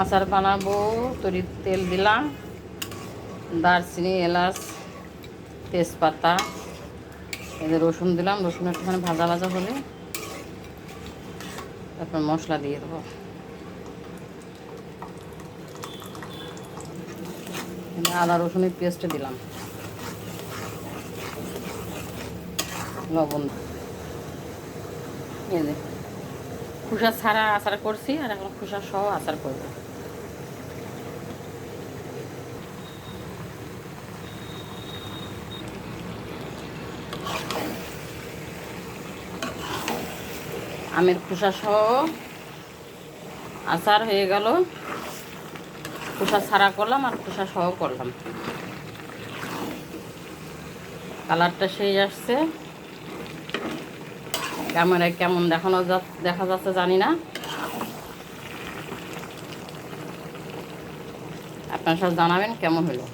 আচার বানাবো। তরি তেল দিলাম, দারচিনি, এলাচ, তেজপাতা, এদের রসুন দিলাম। রসুন একটুখানি ভাজা ভাজা হলে তারপর মশলা দিয়ে দেবো। আদা রসুনের পেস্ট দিলাম, লবণ। এই যে খোসা ছাড়া আচার করছি, আর এখন খোসা সহ আচার করবো। আমের খোসা সহ আচার হয়ে গেল। খোসা ছাড়া করলাম আর খোসা সহ করলাম। কালারটা সেই আসছে। ক্যামেরায় কেমন দেখা যাচ্ছে জানি না, আপনারা সব জানাবেন কেমন হলো।